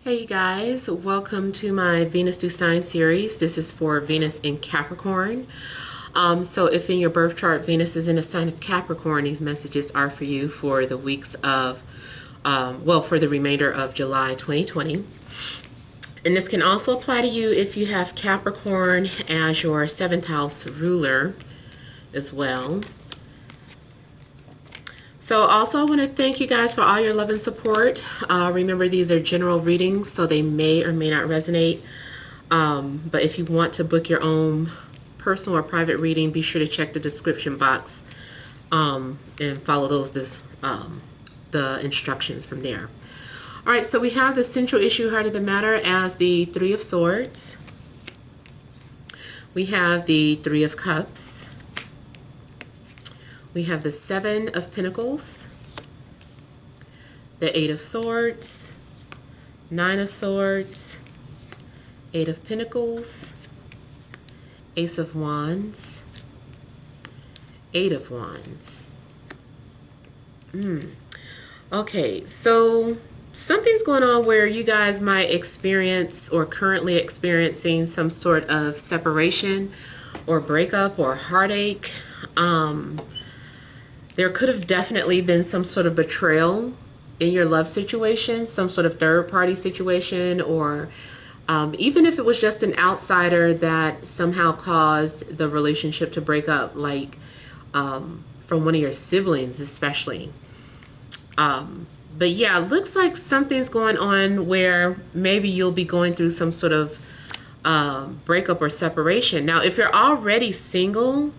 Hey you guys, welcome to my Venus Do Sign series. This is for Venus in Capricorn. So if in your birth chart Venus is in a sign of Capricorn, these messages are for you for the weeks of, for the remainder of July 2020. And this can also apply to you if you have Capricorn as your 7th house ruler as well. So also I want to thank you guys for all your love and support. Remember, these are general readings, so they may or may not resonate. But if you want to book your own personal or private reading, be sure to check the description box and follow the instructions from there. All right, so we have the central issue, heart of the matter, as the Three of Swords. We have the Three of Cups. We have the Seven of Pentacles, the Eight of Swords, Nine of Swords, Eight of Pentacles, Ace of Wands, Eight of Wands. Okay, so something's going on where you guys might experience or currently experiencing some sort of separation or breakup or heartache. There could have definitely been some sort of betrayal in your love situation, some sort of third-party situation, or even if it was just an outsider that somehow caused the relationship to break up, like from one of your siblings especially. But yeah, it looks like something's going on where maybe you'll be going through some sort of breakup or separation. Now, if you're already single,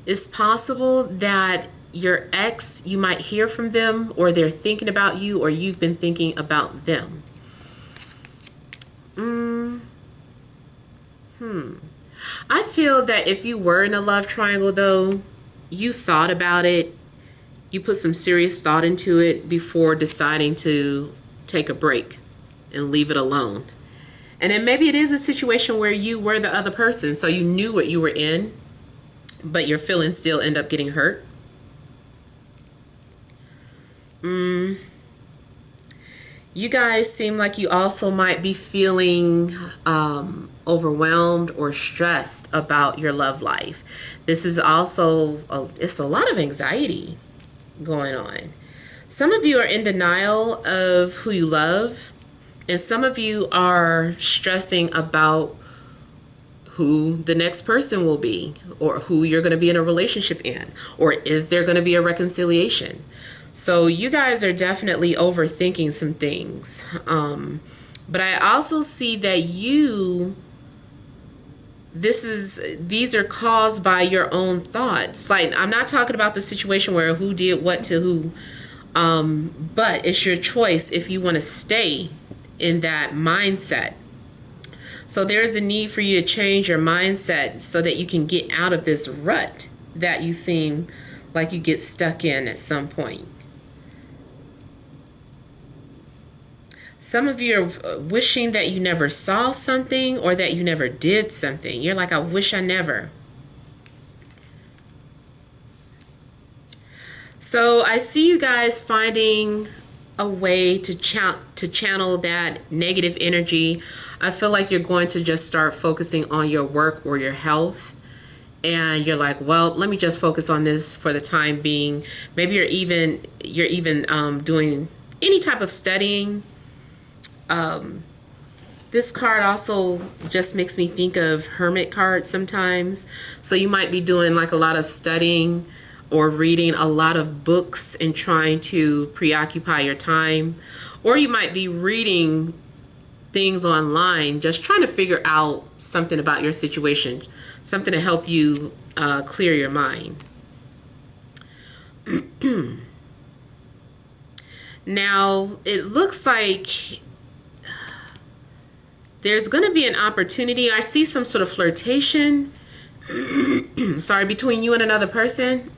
it's possible that your ex, you might hear from them, or they're thinking about you, or you've been thinking about them. I feel that if you were in a love triangle, though, you thought about it, you put some serious thought into it before deciding to take a break and leave it alone. And then maybe it is a situation where you were the other person, so you knew what you were in, but your feelings still end up getting hurt. You guys seem like you also might be feeling overwhelmed or stressed about your love life. This is also, it's a lot of anxiety going on. Some of you are in denial of who you love, and some of you are stressing about who the next person will be, or who you're going to be in a relationship in, or is there going to be a reconciliation. So you guys are definitely overthinking some things. But I also see that these are caused by your own thoughts. Like, I'm not talking about the situation where who did what to who, but it's your choice if you want to stay in that mindset. So there's a need for you to change your mindset so that you can get out of this rut that you seem like you get stuck in at some point. Some of you are wishing that you never saw something, or that you never did something. You're like, I wish I never. So I see you guys finding a way to channel that negative energy. I feel like you're going to just start focusing on your work or your health, and you're like, well, let me just focus on this for the time being. Maybe you're even doing any type of studying. This card also just makes me think of Hermit cards sometimes. So you might be doing like a lot of studying or reading a lot of books and trying to preoccupy your time. Or you might be reading things online, just trying to figure out something about your situation, something to help you clear your mind. Now, it looks like there's going to be an opportunity. I see some sort of flirtation, sorry, between you and another person.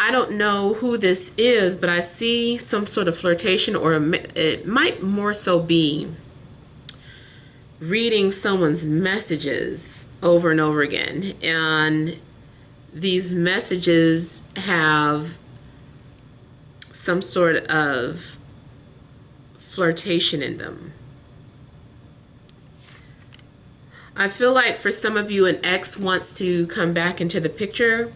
I don't know who this is, but I see some sort of flirtation, or it might more so be reading someone's messages over and over again. And these messages have some sort of flirtation in them. I feel like for some of you, an ex wants to come back into the picture.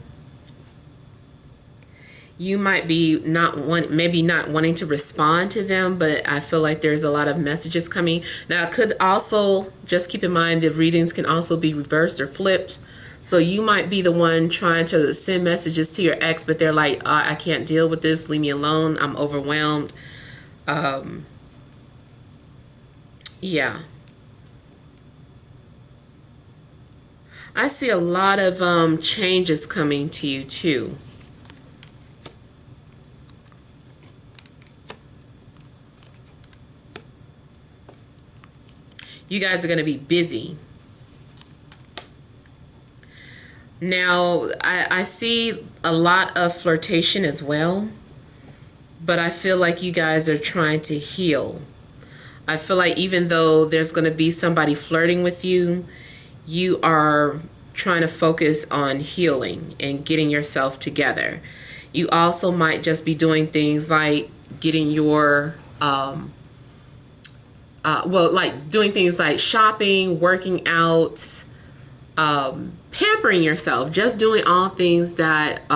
You might be maybe not wanting to respond to them, but I feel like there's a lot of messages coming. Now, it could also, just keep in mind, the readings can also be reversed or flipped. So you might be the one trying to send messages to your ex, but they're like, I can't deal with this. Leave me alone. I'm overwhelmed. Yeah. I see a lot of changes coming to you too. You guys are going to be busy. Now, I see a lot of flirtation as well, but I feel like you guys are trying to heal. I feel like even though there's going to be somebody flirting with you, you are trying to focus on healing and getting yourself together. You also might just be doing things like getting your, like doing things like shopping, working out, pampering yourself, just doing all things that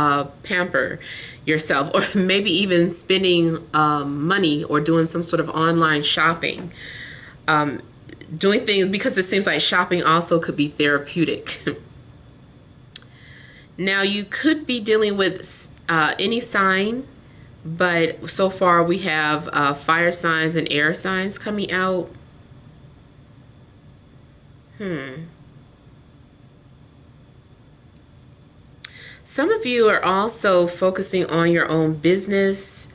pamper yourself, or maybe even spending money or doing some sort of online shopping. Doing things, because it seems like shopping also could be therapeutic. Now, you could be dealing with any sign, but so far we have fire signs and air signs coming out. Some of you are also focusing on your own business,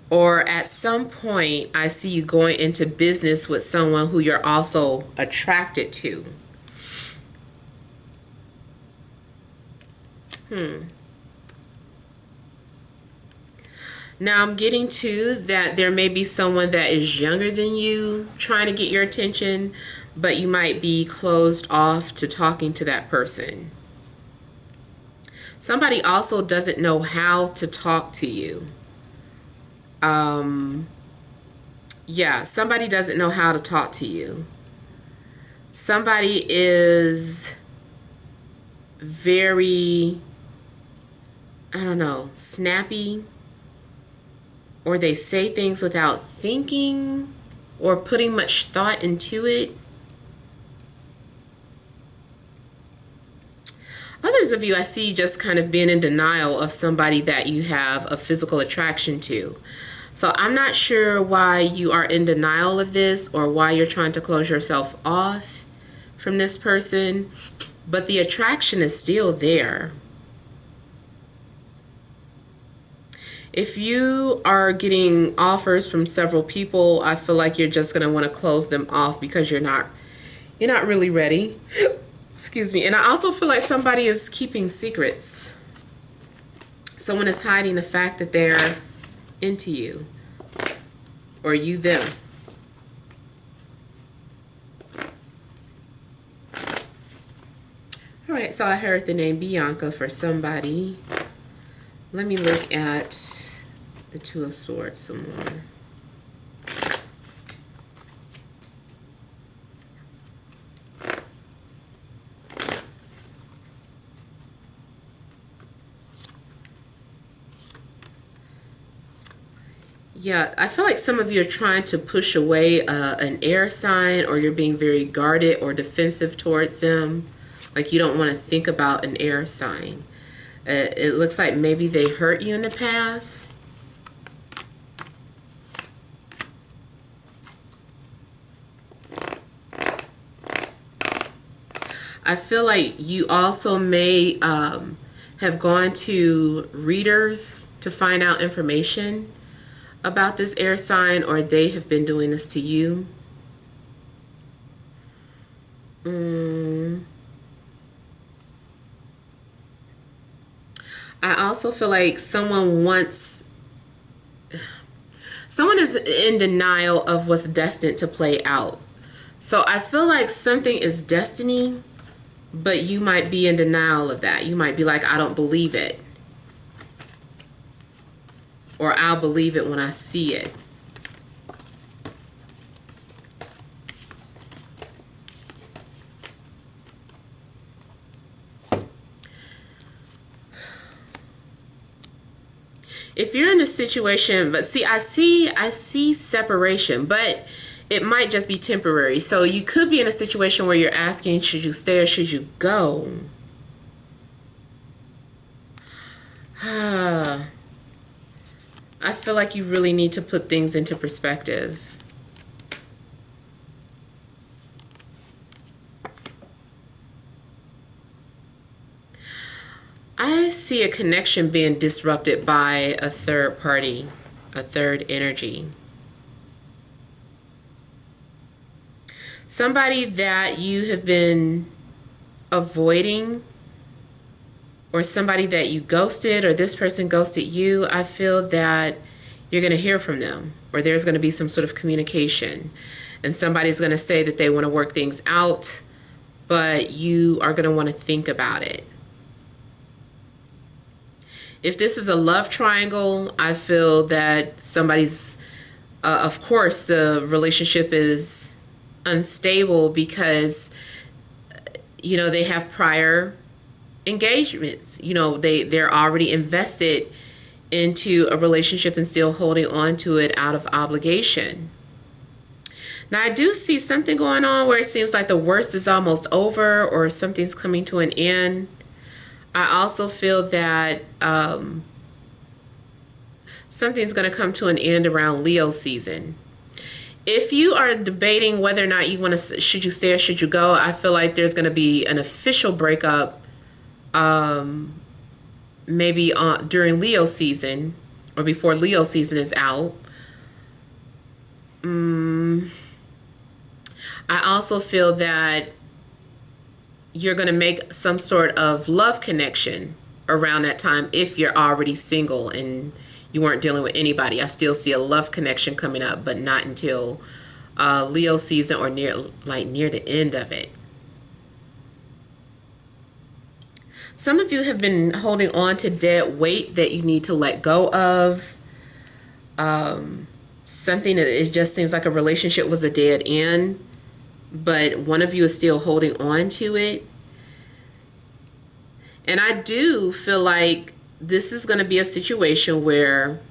or at some point I see you going into business with someone who you're also attracted to. Now I'm getting to that there may be someone that is younger than you trying to get your attention, but you might be closed off to talking to that person. Somebody also doesn't know how to talk to you. Yeah, somebody doesn't know how to talk to you. Somebody is very, I don't know, snappy, or they say things without thinking or putting much thought into it. Others of you, I see just kind of being in denial of somebody that you have a physical attraction to. So I'm not sure why you are in denial of this or why you're trying to close yourself off from this person, but the attraction is still there. If you are getting offers from several people, I feel like you're just going to want to close them off because you're not really ready. Excuse me. And I also feel like somebody is keeping secrets. Someone is hiding the fact that they're into you, or you them. All right, so I heard the name Bianca for somebody. Let me look at the Two of Swords some more. Yeah, I feel like some of you are trying to push away an air sign, or you're being very guarded or defensive towards them. Like you don't want to think about an air sign. It looks like maybe they hurt you in the past. I feel like you also may have gone to readers to find out information about this air sign, or they have been doing this to you. I also feel like someone is in denial of what's destined to play out. So I feel like something is destiny, but you might be in denial of that. You might be like, I don't believe it. Or I'll believe it when I see it. If you're in a situation, but see, I see separation, but it might just be temporary. So you could be in a situation where you're asking, should you stay or should you go? I feel like you really need to put things into perspective. I see a connection being disrupted by a third party, a third energy. Somebody that you have been avoiding, or somebody that you ghosted, or this person ghosted you. I feel that you're going to hear from them, or there's going to be some sort of communication, and somebody's going to say that they want to work things out, but you are going to want to think about it. If this is a love triangle, I feel that somebody's, of course, the relationship is unstable because, you know, they have prior engagements. You know, they're already invested into a relationship and still holding on to it out of obligation. Now, I do see something going on where it seems like the worst is almost over, or something's coming to an end. I also feel that something's going to come to an end around Leo season. If you are debating whether or not you want to, should you stay or should you go, I feel like there's going to be an official breakup maybe during Leo season, or before Leo season is out. I also feel that you're going to make some sort of love connection around that time if you're already single and you weren't dealing with anybody. I still see a love connection coming up, but not until Leo season, or near the end of it. Some of you have been holding on to dead weight that you need to let go of. Something that it just seems like a relationship was a dead end, but one of you is still holding on to it. And I do feel like this is going to be a situation where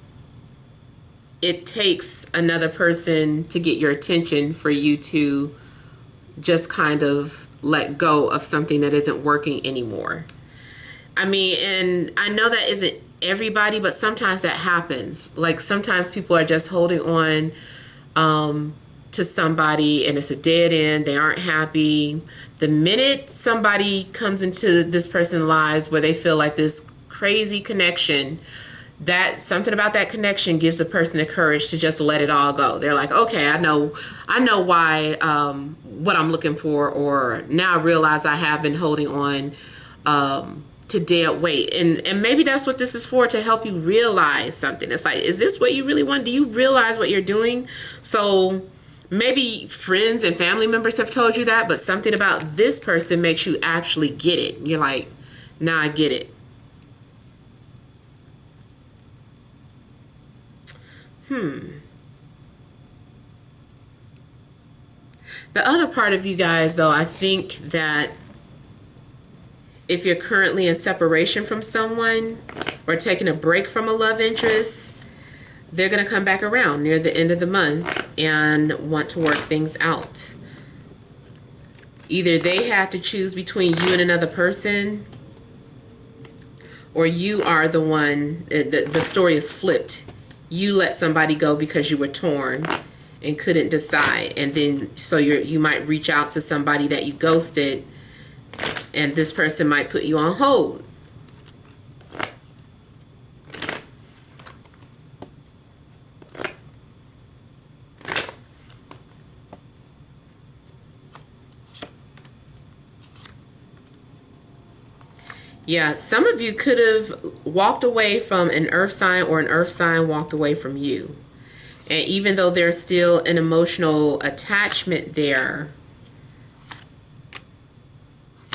it takes another person to get your attention for you to just kind of let go of something that isn't working anymore. I mean, and I know that isn't everybody, but sometimes that happens. Like sometimes people are just holding on to somebody and it's a dead end. They aren't happy. The minute somebody comes into this person's lives where they feel like this crazy connection, that something about that connection gives the person the courage to just let it all go. They're like, okay, I know why, what I'm looking for, or now I realize I have been holding on to dead weight. And maybe that's what this is for, to help you realize something. It's like, is this what you really want? Do you realize what you're doing? So maybe friends and family members have told you that, but something about this person makes you actually get it. You're like, nah, I get it. The other part of you guys, though, I think that if you're currently in separation from someone or taking a break from a love interest, they're going to come back around near the end of the month and want to work things out. Either they had to choose between you and another person, or you are the one, the story is flipped. You let somebody go because you were torn and couldn't decide. And then so you might reach out to somebody that you ghosted, and this person might put you on hold. Yeah, some of you could have walked away from an earth sign, or an earth sign walked away from you. And even though there's still an emotional attachment there,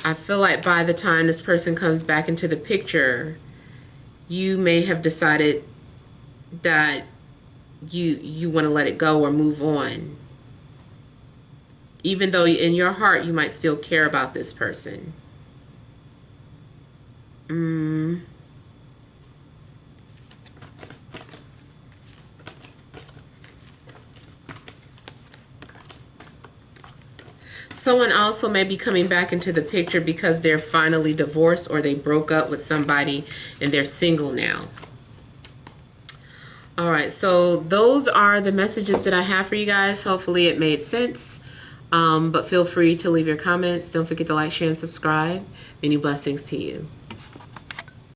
I feel like by the time this person comes back into the picture, you may have decided that you want to let it go or move on. Even though in your heart you might still care about this person. Someone also may be coming back into the picture because they're finally divorced or they broke up with somebody and they're single now. All right, so those are the messages that I have for you guys. Hopefully it made sense. But feel free to leave your comments. Don't forget to like, share, and subscribe. Many blessings to you.